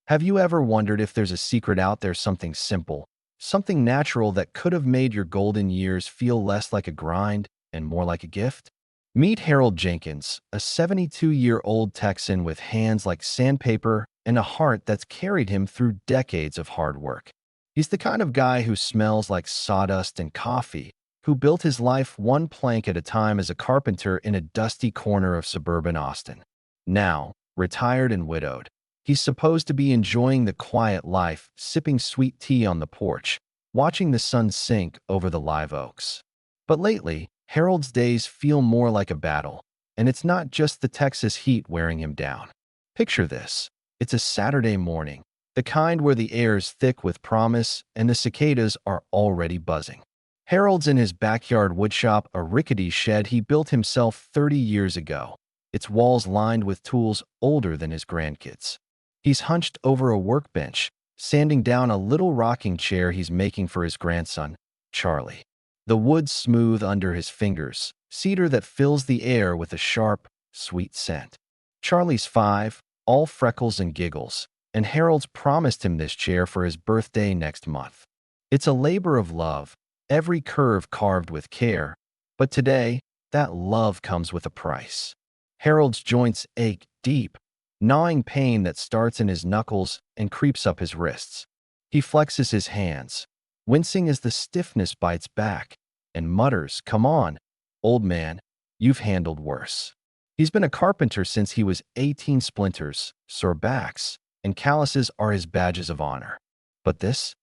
Have you ever wondered if there's a secret out there, something simple, something natural that could have made your golden years feel less like a grind and more like a gift? Meet Harold Jenkins, a 72-year-old Texan with hands like sandpaper and a heart that's carried him through decades of hard work. He's the kind of guy who smells like sawdust and coffee, who built his life one plank at a time as a carpenter in a dusty corner of suburban Austin. Now, retired and widowed, he's supposed to be enjoying the quiet life, sipping sweet tea on the porch, watching the sun sink over the live oaks. But lately, Harold's days feel more like a battle, and it's not just the Texas heat wearing him down. Picture this. It's a Saturday morning, the kind where the air is thick with promise and the cicadas are already buzzing. Harold's in his backyard woodshop, a rickety shed he built himself 30 years ago, its walls lined with tools older than his grandkids. He's hunched over a workbench, sanding down a little rocking chair he's making for his grandson, Charlie. The wood smooth under his fingers, cedar that fills the air with a sharp, sweet scent. Charlie's 5, all freckles and giggles, and Harold's promised him this chair for his birthday next month. It's a labor of love, every curve carved with care, but today, that love comes with a price. Harold's joints ache deep, gnawing pain that starts in his knuckles and creeps up his wrists. He flexes his hands, wincing as the stiffness bites back, and mutters, "Come on, old man, you've handled worse." He's been a carpenter since he was 18. Splinters, sore backs, and calluses are his badges of honor. But this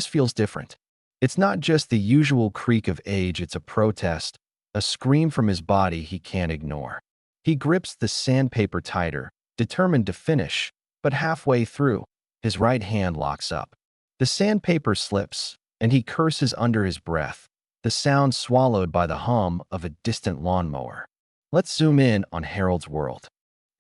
feels different. It's not just the usual creak of age, it's a protest, a scream from his body he can't ignore. He grips the sandpaper tighter, determined to finish, but halfway through, his right hand locks up. The sandpaper slips, and he curses under his breath, the sound swallowed by the hum of a distant lawnmower. Let's zoom in on Harold's world.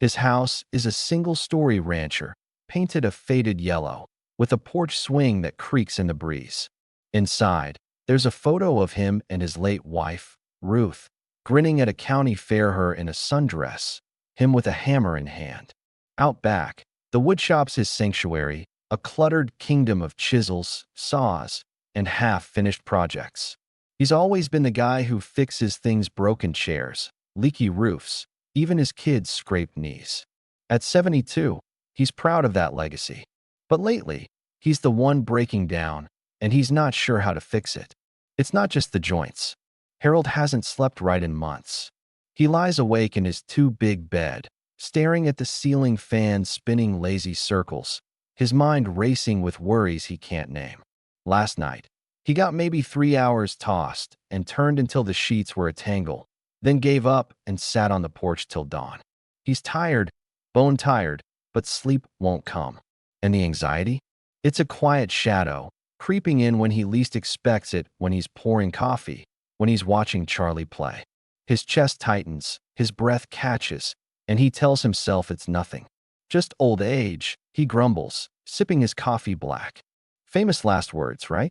His house is a single-story rancher, painted a faded yellow, with a porch swing that creaks in the breeze. Inside, there's a photo of him and his late wife, Ruth, grinning at a county fair, her in a sundress, him with a hammer in hand. Out back, the woodshop's his sanctuary, a cluttered kingdom of chisels, saws, and half-finished projects. He's always been the guy who fixes things: broken chairs, leaky roofs, even his kids' scraped knees. At 72, he's proud of that legacy. But lately, he's the one breaking down, and he's not sure how to fix it. It's not just the joints. Harold hasn't slept right in months. He lies awake in his too-big bed, staring at the ceiling fan spinning lazy circles, his mind racing with worries he can't name. Last night, he got maybe 3 hours tossed and turned until the sheets were a tangle, then gave up and sat on the porch till dawn. He's tired, bone-tired, but sleep won't come. And the anxiety? It's a quiet shadow, creeping in when he least expects it, when he's pouring coffee, when he's watching Charlie play. His chest tightens, his breath catches, and he tells himself it's nothing. Just old age, he grumbles, sipping his coffee black. Famous last words, right?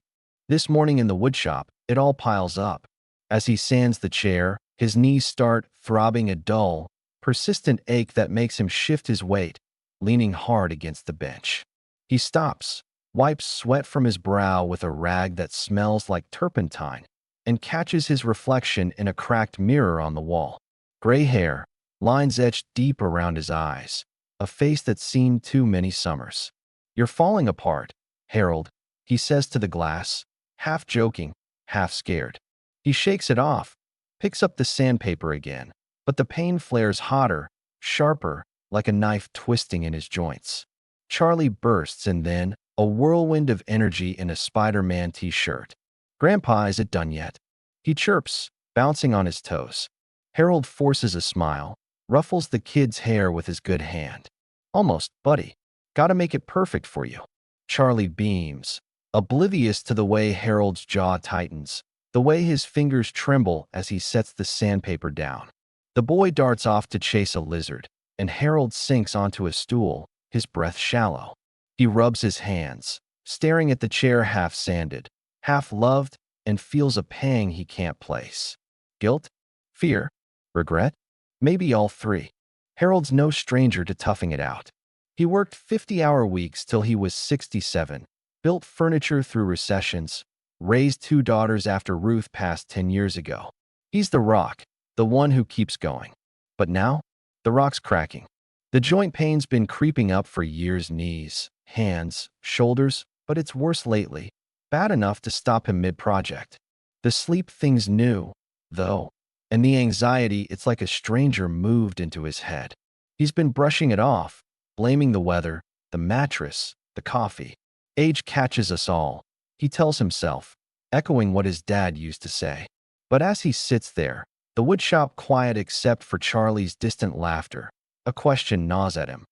This morning in the woodshop, it all piles up. As he sands the chair, his knees start throbbing, a dull, persistent ache that makes him shift his weight, leaning hard against the bench. He stops, wipes sweat from his brow with a rag that smells like turpentine, and catches his reflection in a cracked mirror on the wall. Gray hair, lines etched deep around his eyes, a face that's seen too many summers. "You're falling apart, Harold," he says to the glass, half joking, half scared. He shakes it off, picks up the sandpaper again, but the pain flares hotter, sharper, like a knife twisting in his joints. Charlie bursts, and then a whirlwind of energy in a Spider-Man t-shirt. "Grandpa, is it done yet?" he chirps, bouncing on his toes. Harold forces a smile, ruffles the kid's hair with his good hand. "Almost, buddy. Gotta make it perfect for you." Charlie beams, oblivious to the way Harold's jaw tightens, the way his fingers tremble as he sets the sandpaper down. The boy darts off to chase a lizard, and Harold sinks onto a stool, his breath shallow. He rubs his hands, staring at the chair, half sanded, half loved, and feels a pang he can't place. Guilt? Fear? Regret? Maybe all three. Harold's no stranger to toughing it out. He worked 50-hour weeks till he was 67, built furniture through recessions, raised 2 daughters after Ruth passed 10 years ago. He's the rock, the one who keeps going. But now, the rock's cracking. The joint pain's been creeping up for years: knees, hands, shoulders, but it's worse lately, bad enough to stop him mid-project. The sleep thing's new, though, and the anxiety, it's like a stranger moved into his head. He's been brushing it off, blaming the weather, the mattress, the coffee. Age catches us all, he tells himself, echoing what his dad used to say. But as he sits there, the woodshop quiet except for Charlie's distant laughter, a question gnaws at him.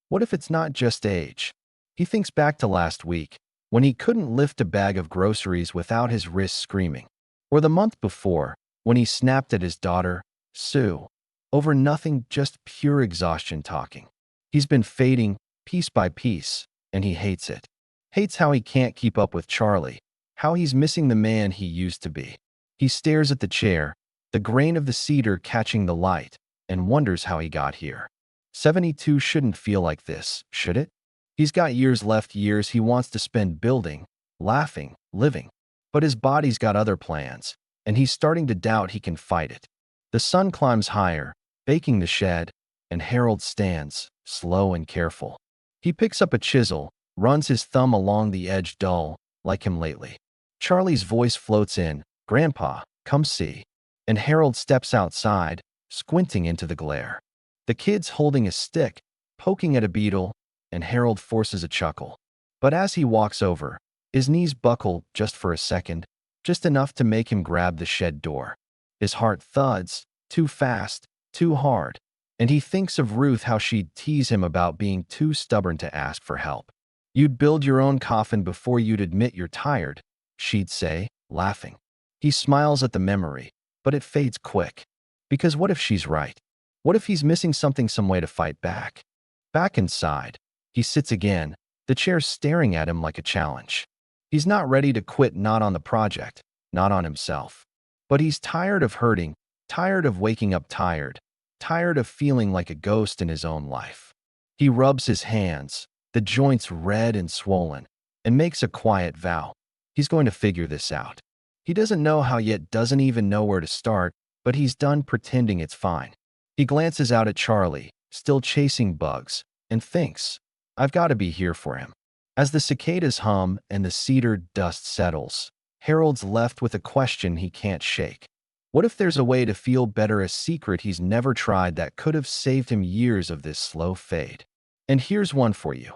What if it's not just age? He thinks back to last week, when he couldn't lift a bag of groceries without his wrists screaming. Or the month before, when he snapped at his daughter, Sue, over nothing, just pure exhaustion talking. He's been fading, piece by piece, and he hates it. Hates how he can't keep up with Charlie, how he's missing the man he used to be. He stares at the chair, the grain of the cedar catching the light, and wonders how he got here. 72 shouldn't feel like this, should it? He's got years left, years he wants to spend building, laughing, living. But his body's got other plans, and he's starting to doubt he can fight it. The sun climbs higher, baking the shed, and Harold stands, slow and careful. He picks up a chisel, runs his thumb along the edge, dull, like him lately. Charlie's voice floats in, "Grandpa, come see." And Harold steps outside, squinting into the glare. The kid's holding a stick, poking at a beetle, and Harold forces a chuckle. But as he walks over, his knees buckle just for a second, just enough to make him grab the shed door. His heart thuds, too fast, too hard, and he thinks of Ruth, how she'd tease him about being too stubborn to ask for help. "You'd build your own coffin before you'd admit you're tired," she'd say, laughing. He smiles at the memory, but it fades quick. Because what if she's right? What if he's missing something, some way to fight back? Back inside, he sits again, the chair staring at him like a challenge. He's not ready to quit, not on the project, not on himself. But he's tired of hurting, tired of waking up tired, tired of feeling like a ghost in his own life. He rubs his hands, the joints red and swollen, and makes a quiet vow. He's going to figure this out. He doesn't know how yet, doesn't even know where to start, but he's done pretending it's fine. He glances out at Charlie, still chasing bugs, and thinks, "I've got to be here for him." As the cicadas hum and the cedar dust settles, Harold's left with a question he can't shake. What if there's a way to feel better, a secret he's never tried that could have saved him years of this slow fade? And here's one for you.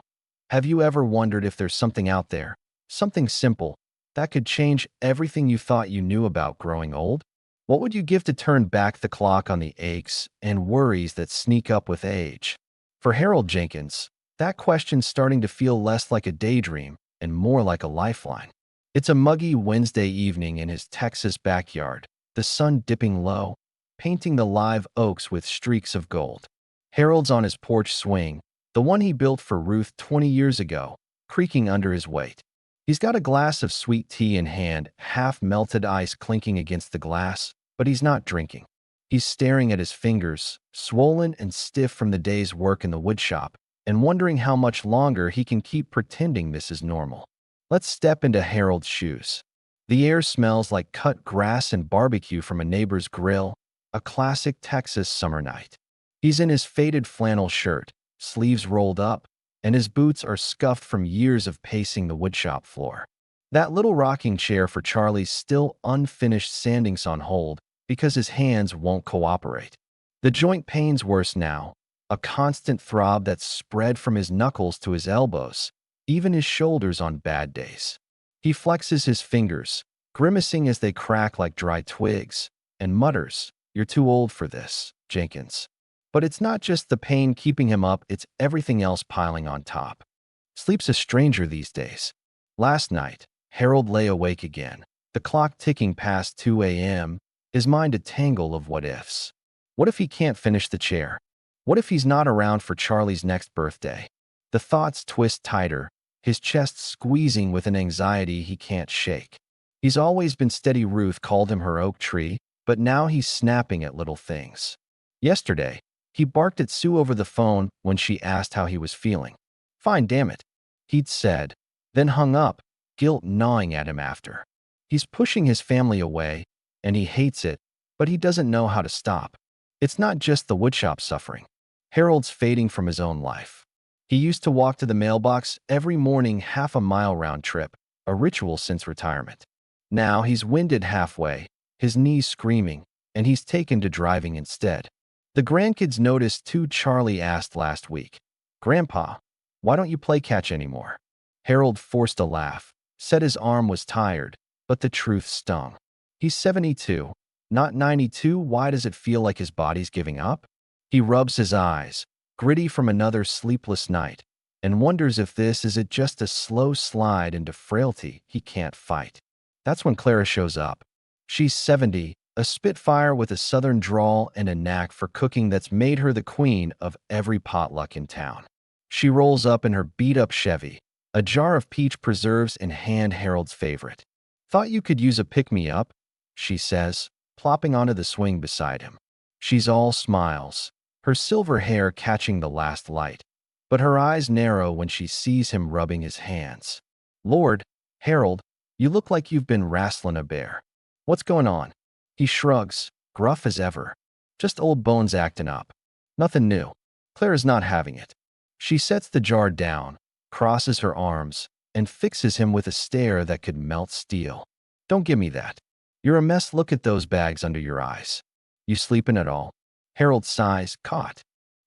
Have you ever wondered if there's something out there, something simple, that could change everything you thought you knew about growing old? What would you give to turn back the clock on the aches and worries that sneak up with age? For Harold Jenkins, that question's starting to feel less like a daydream and more like a lifeline. It's a muggy Wednesday evening in his Texas backyard, the sun dipping low, painting the live oaks with streaks of gold. Harold's on his porch swing, the one he built for Ruth 20 years ago, creaking under his weight. He's got a glass of sweet tea in hand, half-melted ice clinking against the glass, but he's not drinking. He's staring at his fingers, swollen and stiff from the day's work in the woodshop, and wondering how much longer he can keep pretending this is normal. Let's step into Harold's shoes. The air smells like cut grass and barbecue from a neighbor's grill, a classic Texas summer night. He's in his faded flannel shirt, sleeves rolled up, and his boots are scuffed from years of pacing the woodshop floor. That little rocking chair for Charlie's still unfinished sanding's on hold because his hands won't cooperate. The joint pain's worse now, a constant throb that's spread from his knuckles to his elbows, even his shoulders on bad days. He flexes his fingers, grimacing as they crack like dry twigs, and mutters, "You're too old for this, Jenkins." But it's not just the pain keeping him up, it's everything else piling on top. Sleep's a stranger these days. Last night, Harold lay awake again, the clock ticking past 2 a.m., his mind a tangle of what-ifs. What if he can't finish the chair? What if he's not around for Charlie's next birthday? The thoughts twist tighter, his chest squeezing with an anxiety he can't shake. He's always been steady. Ruth called him her oak tree, but now he's snapping at little things. Yesterday, he barked at Sue over the phone when she asked how he was feeling. Fine, damn it, he'd said, then hung up, guilt gnawing at him after. He's pushing his family away, and he hates it, but he doesn't know how to stop. It's not just the woodshop suffering. Harold's fading from his own life. He used to walk to the mailbox every morning, half a mile round trip, a ritual since retirement. Now he's winded halfway, his knees screaming, and he's taken to driving instead. The grandkids noticed too. Charlie asked last week, "Grandpa, why don't you play catch anymore?" Harold forced a laugh, said his arm was tired, but the truth stung. He's 72, not 92. Why does it feel like his body's giving up? He rubs his eyes, gritty from another sleepless night, and wonders if this is just a slow slide into frailty he can't fight. That's when Clara shows up. She's 70, a spitfire with a southern drawl and a knack for cooking that's made her the queen of every potluck in town. She rolls up in her beat-up Chevy, a jar of peach preserves in hand, Harold's favorite. "Thought you could use a pick-me-up," she says, plopping onto the swing beside him. She's all smiles, her silver hair catching the last light, but her eyes narrow when she sees him rubbing his hands. "Lord, Harold, you look like you've been wrastling a bear. What's going on?" He shrugs, gruff as ever. "Just old bones acting up. Nothing new." Clara's not having it. She sets the jar down, crosses her arms, and fixes him with a stare that could melt steel. "Don't give me that. You're a mess. Look at those bags under your eyes. You sleeping at all?" Harold sighs, caught.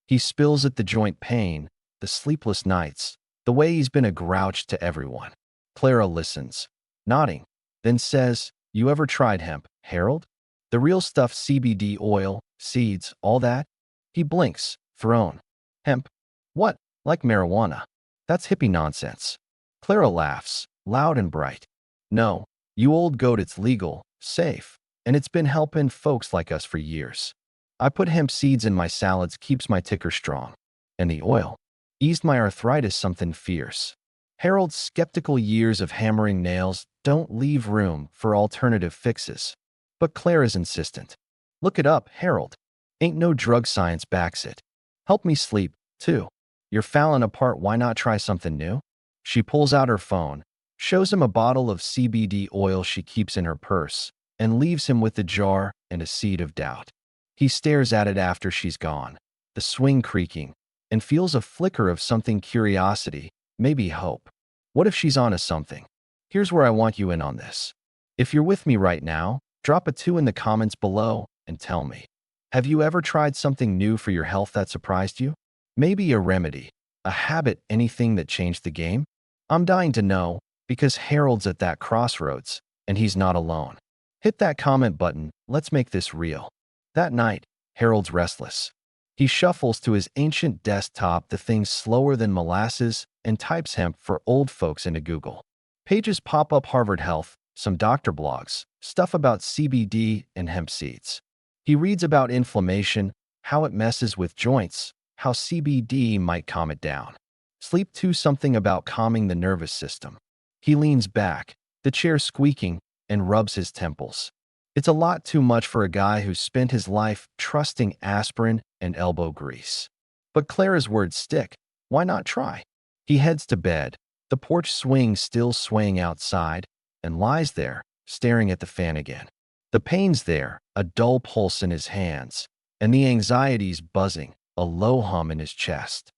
He spills at the joint pain, the sleepless nights, the way he's been a grouch to everyone. Clara listens, nodding, then says, "You ever tried hemp, Harold? The real stuff, CBD oil, seeds, all that?" He blinks, thrown. "Hemp? What, like marijuana? That's hippie nonsense." Clara laughs, loud and bright. "No, you old goat, it's legal, safe, and it's been helping folks like us for years. I put hemp seeds in my salads, keeps my ticker strong. And the oil eased my arthritis, something fierce." Harold's skeptical years of hammering nails don't leave room for alternative fixes. But Clara's insistent. "Look it up, Harold. Ain't no drug science backs it. Help me sleep, too. You're falling apart, why not try something new?" She pulls out her phone, shows him a bottle of CBD oil she keeps in her purse, and leaves him with the jar and a seed of doubt. He stares at it after she's gone, the swing creaking, and feels a flicker of something: curiosity, maybe hope. What if she's onto something? Here's where I want you in on this. If you're with me right now, drop a 2 in the comments below and tell me. Have you ever tried something new for your health that surprised you? Maybe a remedy, a habit, anything that changed the game? I'm dying to know, because Harold's at that crossroads, and he's not alone. Hit that comment button, let's make this real. That night, Harold's restless. He shuffles to his ancient desktop, the thing slower than molasses, and types hemp for old folks into Google. Pages pop up: Harvard Health, some doctor blogs, stuff about CBD and hemp seeds. He reads about inflammation, how it messes with joints, how CBD might calm it down. Sleep too, something about calming the nervous system. He leans back, the chair squeaking, and rubs his temples. It's a lot too much for a guy who's spent his life trusting aspirin and elbow grease. But Clara's words stick. Why not try? He heads to bed, the porch swing still swaying outside, and lies there, staring at the fan again. The pain's there, a dull pulse in his hands, and the anxiety's buzzing, a low hum in his chest.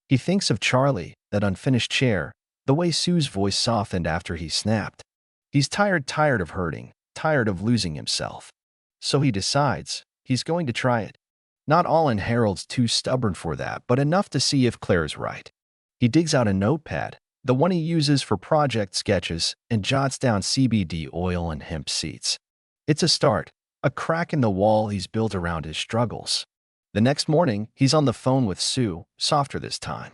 He thinks of Charlie, that unfinished chair, the way Sue's voice softened after he snapped. He's tired of hurting, tired of losing himself. So he decides he's going to try it. Not all in. Harold's too stubborn for that, but enough to see if Claire's right. He digs out a notepad, the one he uses for project sketches, and jots down CBD oil and hemp seeds. It's a start, a crack in the wall he's built around his struggles. The next morning, he's on the phone with Sue, softer this time.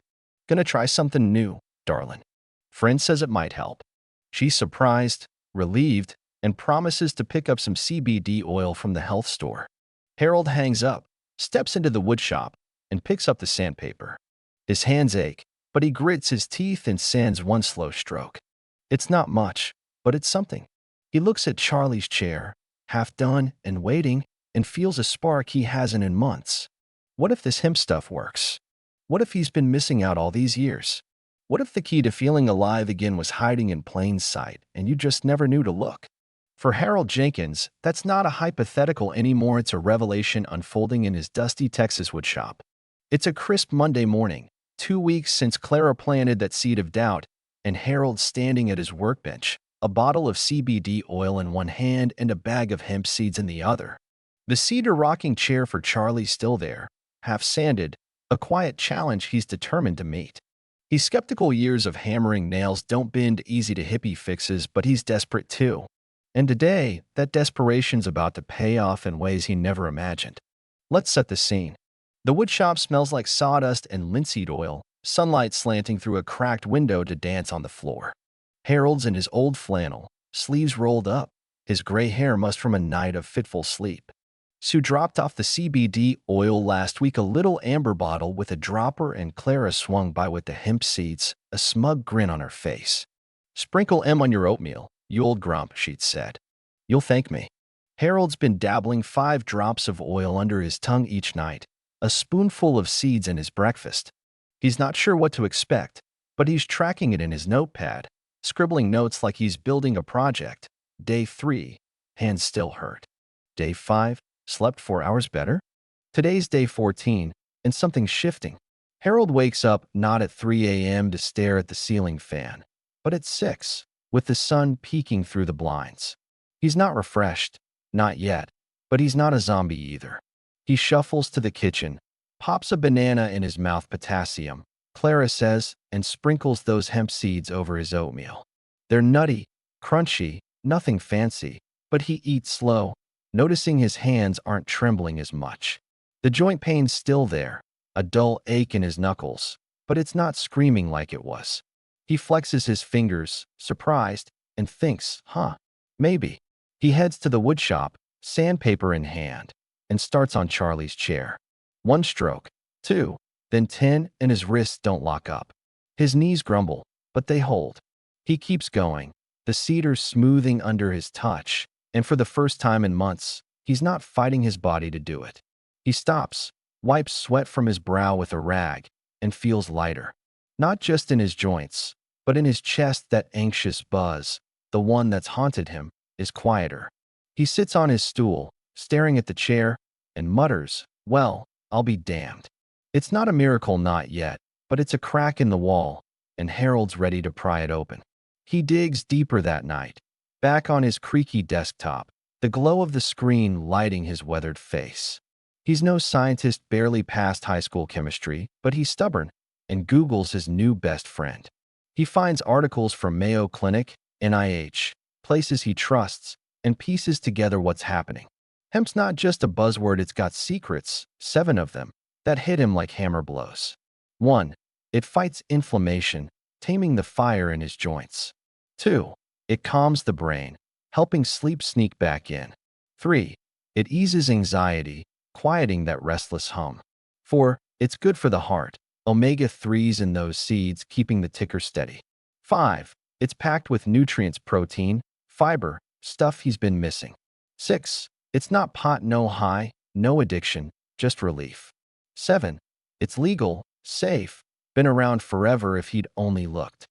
"Gonna try something new, darling. Friend says it might help." She's surprised, relieved, and promises to pick up some CBD oil from the health store. Harold hangs up, steps into the wood shop, and picks up the sandpaper. His hands ache, but he grits his teeth and sands one slow stroke. It's not much, but it's something. He looks at Charlie's chair, half done and waiting, and feels a spark he hasn't in months. What if this hemp stuff works? What if he's been missing out all these years? What if the key to feeling alive again was hiding in plain sight and you just never knew to look? For Harold Jenkins, that's not a hypothetical anymore, it's a revelation unfolding in his dusty Texas woodshop. It's a crisp Monday morning, 2 weeks since Clara planted that seed of doubt, and Harold's standing at his workbench, a bottle of CBD oil in one hand and a bag of hemp seeds in the other. The cedar rocking chair for Charlie's still there, half sanded, a quiet challenge he's determined to meet. He's skeptical years of hammering nails don't bend easy to hippie fixes, but he's desperate too. And today, that desperation's about to pay off in ways he never imagined. Let's set the scene. The woodshop smells like sawdust and linseed oil, sunlight slanting through a cracked window to dance on the floor. Harold's in his old flannel, sleeves rolled up, his gray hair mussed from a night of fitful sleep. Sue dropped off the CBD oil last week, a little amber bottle with a dropper, and Clara swung by with the hemp seeds, a smug grin on her face. "Sprinkle M on your oatmeal, you old grump," she'd said. "You'll thank me." Harold's been dabbling 5 drops of oil under his tongue each night, a spoonful of seeds in his breakfast. He's not sure what to expect, but he's tracking it in his notepad, scribbling notes like he's building a project. Day 3, hands still hurt. Day 5, slept 4 hours better. Today's day 14, and something's shifting. Harold wakes up not at 3 a.m. to stare at the ceiling fan, but at 6, with the sun peeking through the blinds. He's not refreshed, not yet, but he's not a zombie either. He shuffles to the kitchen, pops a banana in his mouth, potassium, Clara says, and sprinkles those hemp seeds over his oatmeal. They're nutty, crunchy, nothing fancy, but he eats slow, noticing his hands aren't trembling as much. The joint pain's still there, a dull ache in his knuckles, but it's not screaming like it was. He flexes his fingers, surprised, and thinks, maybe. He heads to the woodshop, sandpaper in hand, and starts on Charlie's chair. 1 stroke, 2, then 10, and his wrists don't lock up. His knees grumble, but they hold. He keeps going, the cedar smoothing under his touch, and for the first time in months, he's not fighting his body to do it. He stops, wipes sweat from his brow with a rag, and feels lighter. Not just in his joints, but in his chest. That anxious buzz, the one that's haunted him, is quieter. He sits on his stool, staring at the chair, and mutters, "Well, I'll be damned." It's not a miracle, not yet, but it's a crack in the wall, and Harold's ready to pry it open. He digs deeper that night, back on his creaky desktop, the glow of the screen lighting his weathered face. He's no scientist, barely passed high school chemistry, but he's stubborn, and Google's his new best friend. He finds articles from Mayo Clinic, NIH, places he trusts, and pieces together what's happening. Hemp's not just a buzzword, it's got secrets, 7 of them, that hit him like hammer blows. 1. It fights inflammation, taming the fire in his joints. 2. It calms the brain, helping sleep sneak back in. 3. It eases anxiety, quieting that restless hum. 4. It's good for the heart, omega-3s in those seeds keeping the ticker steady. 5. It's packed with nutrients, protein, fiber, stuff he's been missing. 6. It's not pot, no high, no addiction, just relief. 7. It's legal, safe, been around forever if he'd only looked.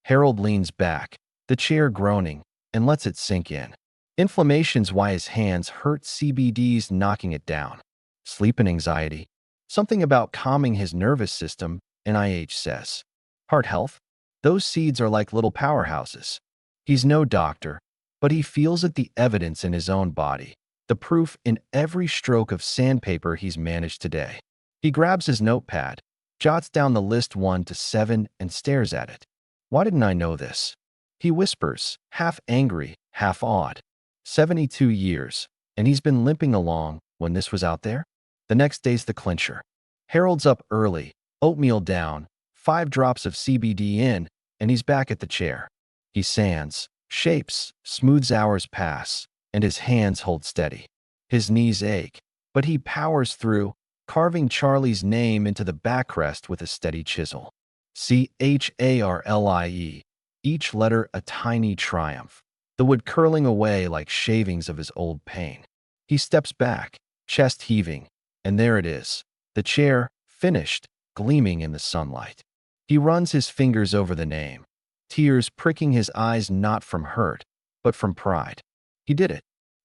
Harold leans back, the chair groaning, and lets it sink in. Inflammation's why his hands hurt, CBD's knocking it down. Sleep and anxiety. Something about calming his nervous system, NIH says. Heart health? Those seeds are like little powerhouses. He's no doctor, but he feels it, the evidence in his own body, the proof in every stroke of sandpaper he's managed today. He grabs his notepad, jots down the list 1 to 7, and stares at it. Why didn't I know this? He whispers, half angry, half awed. 72 years, and he's been limping along when this was out there? The next day's the clincher. Harold's up early, oatmeal down, 5 drops of CBD in, and he's back at the chair. He sands, shapes, smooths. Hours pass, and his hands hold steady. His knees ache, but he powers through, carving Charlie's name into the backrest with a steady chisel. CHARLIE, each letter a tiny triumph, the wood curling away like shavings of his old pain. He steps back, chest heaving, and there it is, the chair, finished, gleaming in the sunlight. He runs his fingers over the name, tears pricking his eyes not from hurt, but from pride. He did it.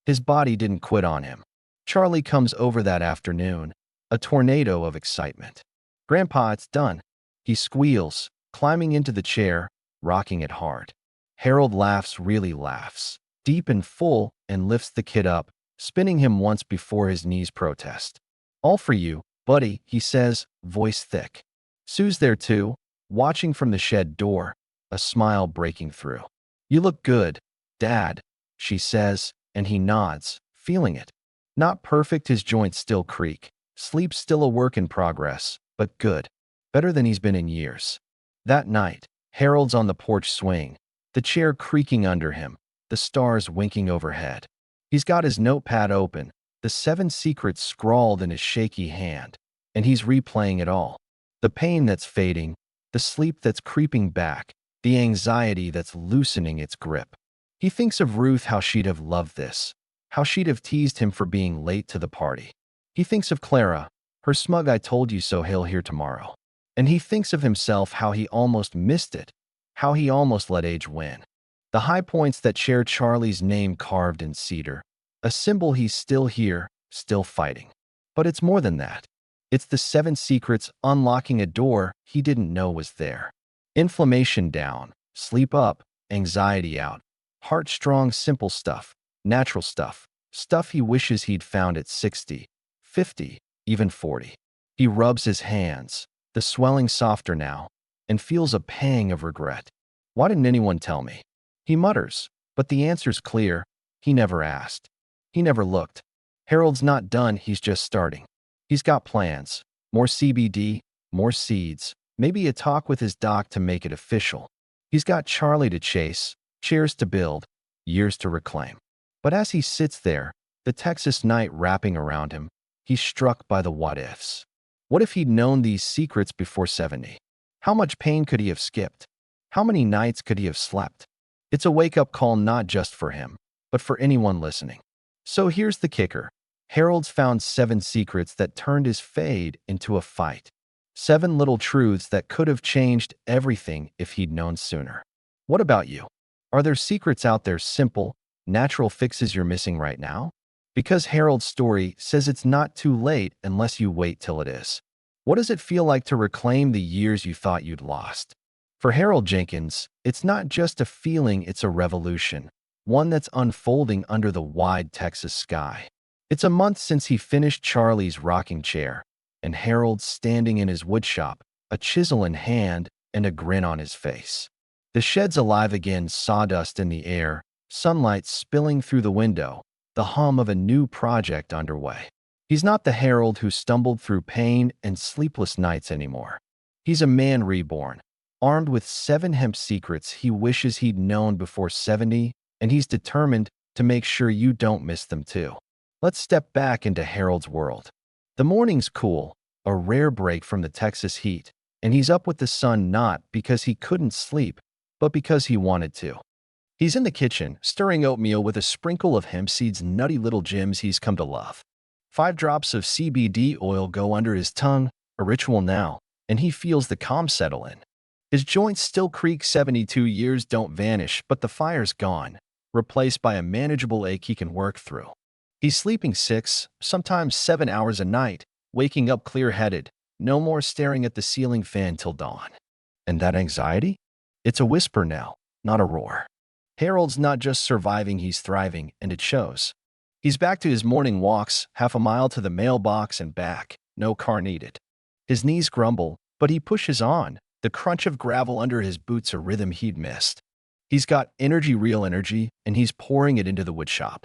His body didn't quit on him. Charlie comes over that afternoon, a tornado of excitement. "Grandpa, it's done." He squeals, climbing into the chair, rocking it hard. Harold laughs, really laughs, deep and full, and lifts the kid up, spinning him once before his knees protest. "All for you, buddy," he says, voice thick. Sue's there too, watching from the shed door, a smile breaking through. "You look good, Dad," she says, and he nods, feeling it. Not perfect, his joints still creak. Sleep still a work in progress, but good. Better than he's been in years. That night, Harold's on the porch swing, the chair creaking under him, the stars winking overhead. He's got his notepad open, the 7 secrets scrawled in his shaky hand, and he's replaying it all. The pain that's fading, the sleep that's creeping back, the anxiety that's loosening its grip. He thinks of Ruth, how she'd have loved this, how she'd have teased him for being late to the party. He thinks of Clara, her smug "I told you so" he'll hear tomorrow. And he thinks of himself, how he almost missed it, how he almost let age win. The high points that share Charlie's name carved in cedar, a symbol he's still here, still fighting. But it's more than that. It's the 7 secrets unlocking a door he didn't know was there. Inflammation down, sleep up, anxiety out, heart strong, simple stuff, natural stuff, stuff he wishes he'd found at 60, 50, even 40. He rubs his hands, the swelling softer now, and feels a pang of regret. Why didn't anyone tell me? He mutters, but the answer's clear. He never asked. He never looked. Harold's not done, he's just starting. He's got plans. More CBD, more seeds, maybe a talk with his doc to make it official. He's got Charlie to chase, chairs to build, years to reclaim. But as he sits there, the Texas night wrapping around him, he's struck by the what-ifs. What if he'd known these secrets before 70? How much pain could he have skipped? How many nights could he have slept? It's a wake-up call not just for him, but for anyone listening. So here's the kicker. Harold's found 7 secrets that turned his fade into a fight. 7 little truths that could have changed everything if he'd known sooner. What about you? Are there secrets out there, simple, natural fixes you're missing right now? Because Harold's story says it's not too late unless you wait till it is. What does it feel like to reclaim the years you thought you'd lost? For Harold Jenkins, it's not just a feeling, it's a revolution, one that's unfolding under the wide Texas sky. It's a month since he finished Charlie's rocking chair, and Harold's standing in his woodshop, a chisel in hand and a grin on his face. The shed's alive again, sawdust in the air, sunlight spilling through the window, the hum of a new project underway. He's not the Harold who stumbled through pain and sleepless nights anymore. He's a man reborn, armed with 7 hemp secrets he wishes he'd known before 70, and he's determined to make sure you don't miss them too. Let's step back into Harold's world. The morning's cool, a rare break from the Texas heat, and he's up with the sun not because he couldn't sleep, but because he wanted to. He's in the kitchen, stirring oatmeal with a sprinkle of hemp seeds, nutty little gems he's come to love. 5 drops of CBD oil go under his tongue, a ritual now, and he feels the calm settle in. His joints still creak, 72 years don't vanish, but the fire's gone, replaced by a manageable ache he can work through. He's sleeping 6, sometimes 7 hours a night, waking up clear-headed, no more staring at the ceiling fan till dawn. And that anxiety? It's a whisper now, not a roar. Harold's not just surviving, he's thriving, and it shows. He's back to his morning walks, half a mile to the mailbox and back, no car needed. His knees grumble, but he pushes on, the crunch of gravel under his boots a rhythm he'd missed. He's got energy, real energy, and he's pouring it into the woodshop.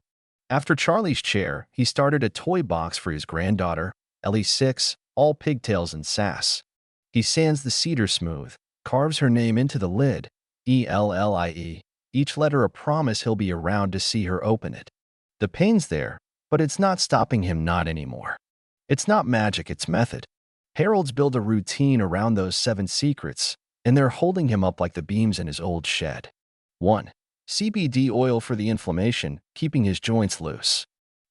After Charlie's chair, he started a toy box for his granddaughter, Ellie 6, all pigtails and sass. He sands the cedar smooth, carves her name into the lid, ELLIE, each letter a promise he'll be around to see her open it. The pain's there, but it's not stopping him, not anymore. It's not magic, it's method. Harold's built a routine around those 7 secrets, and they're holding him up like the beams in his old shed. 1. CBD oil for the inflammation, keeping his joints loose.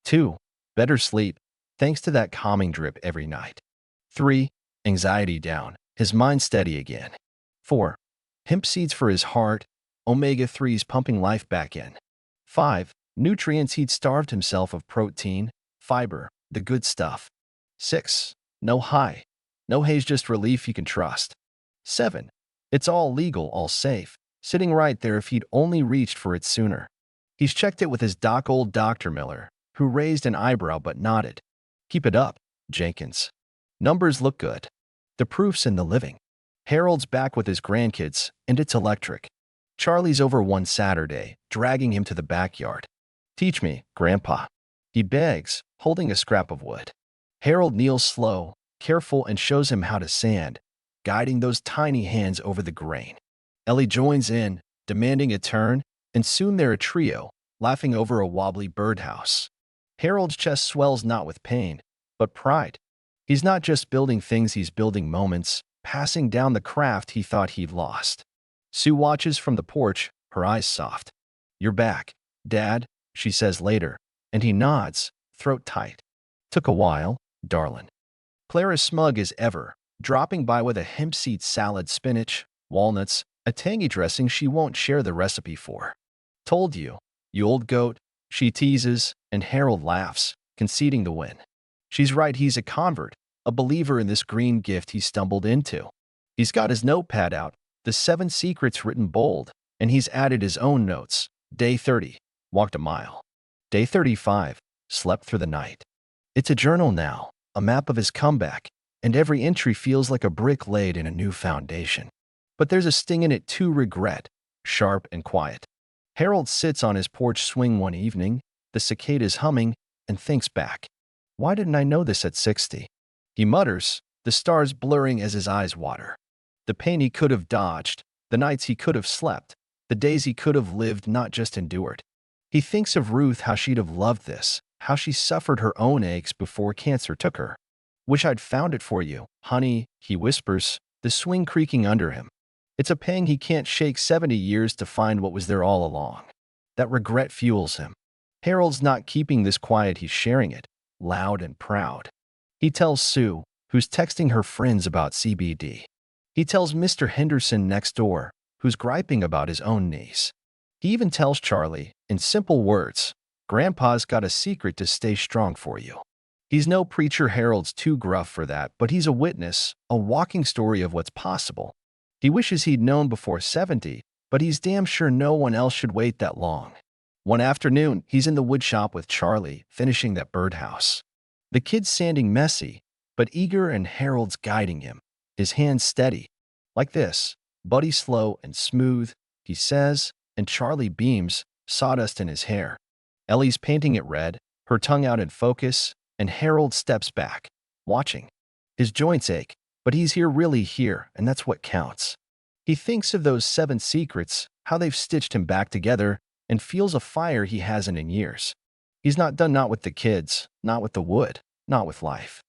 2. Better sleep, thanks to that calming drip every night. 3. Anxiety down, his mind steady again. 4. Hemp seeds for his heart, omega-3s pumping life back in. 5. Nutrients he'd starved himself of: protein, fiber, the good stuff. 6. No high. No haze, just relief you can trust. 7. It's all legal, all safe, sitting right there if he'd only reached for it sooner. He's checked it with his doc, old Dr. Miller, who raised an eyebrow but nodded. Keep it up, Jenkins. Numbers look good. The proof's in the living. Harold's back with his grandkids, and it's electric. Charlie's over one Saturday, dragging him to the backyard. Teach me, Grandpa. He begs, holding a scrap of wood. Harold kneels slow, careful, and shows him how to sand, guiding those tiny hands over the grain. Ellie joins in, demanding a turn, and soon they're a trio, laughing over a wobbly birdhouse. Harold's chest swells not with pain, but pride. He's not just building things, he's building moments, passing down the craft he thought he'd lost. Sue watches from the porch, her eyes soft. You're back, Dad, she says later, and he nods, throat tight. Took a while, darlin'. Clara's smug as ever, dropping by with a hemp seed salad, spinach, walnuts, a tangy dressing she won't share the recipe for. Told you, you old goat, she teases, and Harold laughs, conceding the win. She's right, he's a convert, a believer in this green gift he stumbled into. He's got his notepad out, the 7 secrets written bold, and he's added his own notes. Day 30, walked a mile. Day 35, slept through the night. It's a journal now, a map of his comeback, and every entry feels like a brick laid in a new foundation. But there's a sting in it too: regret, sharp and quiet. Harold sits on his porch swing one evening, the cicadas humming, and thinks back. Why didn't I know this at 60? He mutters, the stars blurring as his eyes water. The pain he could have dodged, the nights he could have slept, the days he could have lived, not just endured. He thinks of Ruth, how she'd have loved this, how she suffered her own aches before cancer took her. Wish I'd found it for you, honey, he whispers, the swing creaking under him. It's a pang he can't shake, 70 years to find what was there all along. That regret fuels him. Harold's not keeping this quiet, he's sharing it, loud and proud. He tells Sue, who's texting her friends about CBD. He tells Mr. Henderson next door, who's griping about his own knees. He even tells Charlie, in simple words, Grandpa's got a secret to stay strong for you. He's no preacher, Harold's too gruff for that, but he's a witness, a walking story of what's possible. He wishes he'd known before 70, but he's damn sure no one else should wait that long. One afternoon, he's in the woodshop with Charlie, finishing that birdhouse. The kid's sanding messy, but eager, and Harold's guiding him, his hands steady. Like this, buddy, slow and smooth, he says, and Charlie beams, sawdust in his hair. Ellie's painting it red, her tongue out in focus, and Harold steps back, watching. His joints ache, but he's here, really here, and that's what counts. He thinks of those 7 secrets, how they've stitched him back together, and feels a fire he hasn't in years. He's not done, not with the kids, not with the wood, not with life.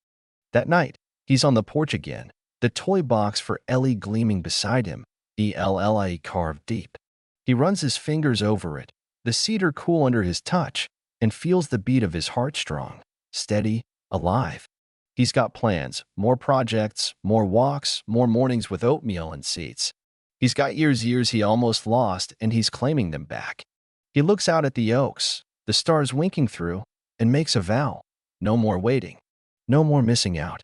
That night, he's on the porch again, the toy box for Ellie gleaming beside him, ELLIE carved deep. He runs his fingers over it, the cedar cool under his touch, and feels the beat of his heart strong, steady, alive. He's got plans, more projects, more walks, more mornings with oatmeal and seeds. He's got years he almost lost, and he's claiming them back. He looks out at the oaks, the stars winking through, and makes a vow. No more waiting. No more missing out.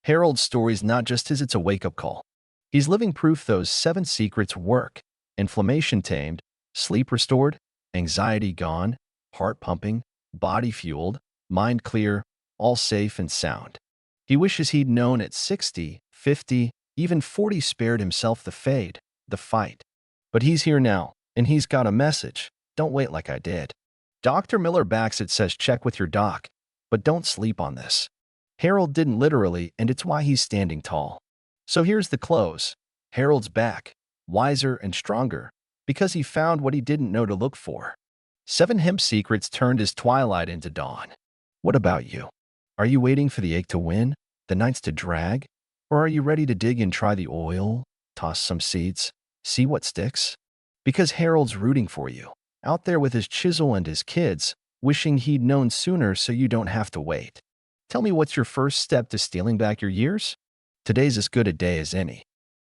Harold's story's not just his, it's a wake-up call. He's living proof those 7 secrets work. Inflammation tamed, sleep restored, anxiety gone, heart pumping, body fueled, mind clear, all safe and sound. He wishes he'd known at 60, 50, even 40, spared himself the fade, the fight. But he's here now, and he's got a message. Don't wait like I did. Dr. Miller backs it, says check with your doc, but don't sleep on this. Harold didn't literally, and it's why he's standing tall. So here's the close. Harold's back, wiser and stronger, because he found what he didn't know to look for. 7 hemp secrets turned his twilight into dawn. What about you? Are you waiting for the ache to win, the nights to drag? Or are you ready to dig and try the oil, toss some seeds, see what sticks? Because Harold's rooting for you, out there with his chisel and his kids, wishing he'd known sooner so you don't have to wait. Tell me, what's your first step to stealing back your years? Today's as good a day as any.